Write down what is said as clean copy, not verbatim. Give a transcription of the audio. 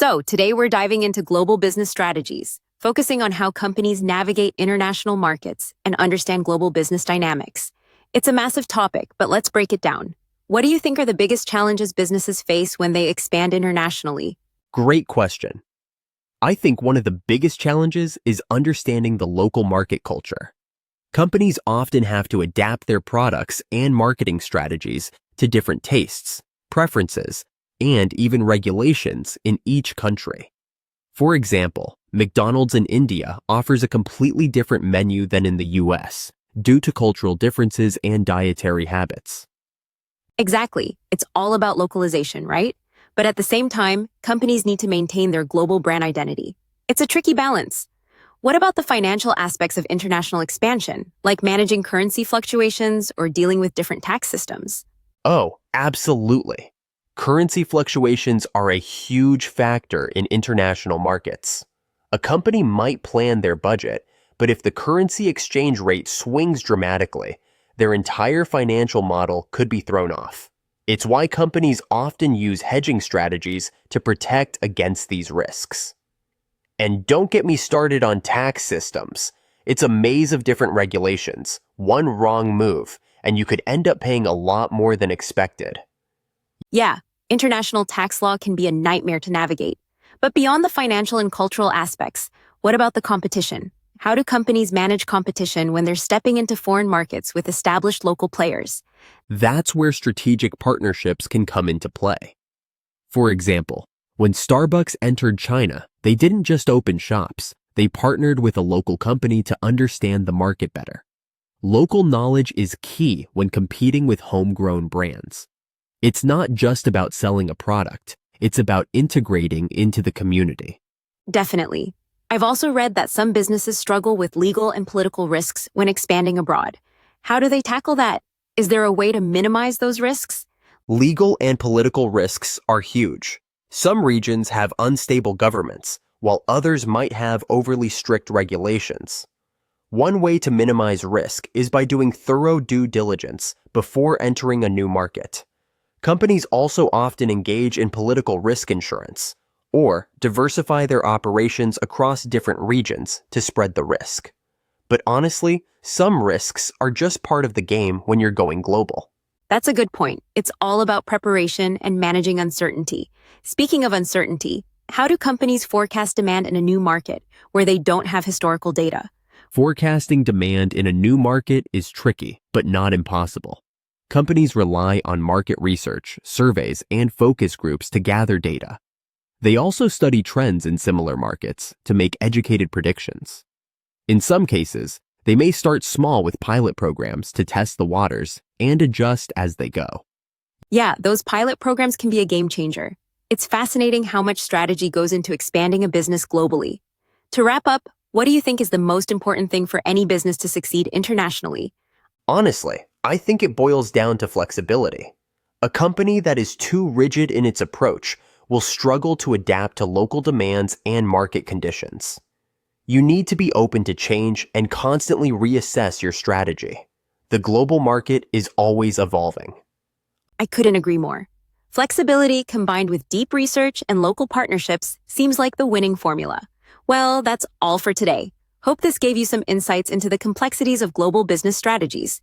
So, today we're diving into global business strategies, focusing on how companies navigate international markets and understand global business dynamics. It's a massive topic, but let's break it down. What do you think are the biggest challenges businesses face when they expand internationally? Great question. I think one of the biggest challenges is understanding the local market culture. Companies often have to adapt their products and marketing strategies to different tastes, preferences, and even regulations in each country. For example, McDonald's in India offers a completely different menu than in the US due to cultural differences and dietary habits. Exactly. It's all about localization, right? But at the same time, companies need to maintain their global brand identity. It's a tricky balance. What about the financial aspects of international expansion, like managing currency fluctuations or dealing with different tax systems? Oh, absolutely. Currency fluctuations are a huge factor in international markets. A company might plan their budget, but if the currency exchange rate swings dramatically, their entire financial model could be thrown off. It's why companies often use hedging strategies to protect against these risks. And don't get me started on tax systems. It's a maze of different regulations. One wrong move, and you could end up paying a lot more than expected. Yeah, international tax law can be a nightmare to navigate. But beyond the financial and cultural aspects, what about the competition? How do companies manage competition when they're stepping into foreign markets with established local players? That's where strategic partnerships can come into play. For example, when Starbucks entered China, they didn't just open shops, they partnered with a local company to understand the market better. Local knowledge is key when competing with homegrown brands. It's not just about selling a product, it's about integrating into the community. Definitely. I've also read that some businesses struggle with legal and political risks when expanding abroad. How do they tackle that? Is there a way to minimize those risks? Legal and political risks are huge. Some regions have unstable governments, while others might have overly strict regulations. One way to minimize risk is by doing thorough due diligence before entering a new market. Companies also often engage in political risk insurance, or diversify their operations across different regions to spread the risk. But honestly, some risks are just part of the game when you're going global. That's a good point. It's all about preparation and managing uncertainty. Speaking of uncertainty, how do companies forecast demand in a new market where they don't have historical data? Forecasting demand in a new market is tricky, but not impossible. Companies rely on market research, surveys, and focus groups to gather data. They also study trends in similar markets to make educated predictions. In some cases, they may start small with pilot programs to test the waters and adjust as they go. Yeah, those pilot programs can be a game changer. It's fascinating how much strategy goes into expanding a business globally. To wrap up, what do you think is the most important thing for any business to succeed internationally? Honestly, I think it boils down to flexibility. A company that is too rigid in its approach will struggle to adapt to local demands and market conditions. You need to be open to change and constantly reassess your strategy. The global market is always evolving. I couldn't agree more. Flexibility combined with deep research and local partnerships seems like the winning formula. Well, that's all for today. Hope this gave you some insights into the complexities of global business strategies.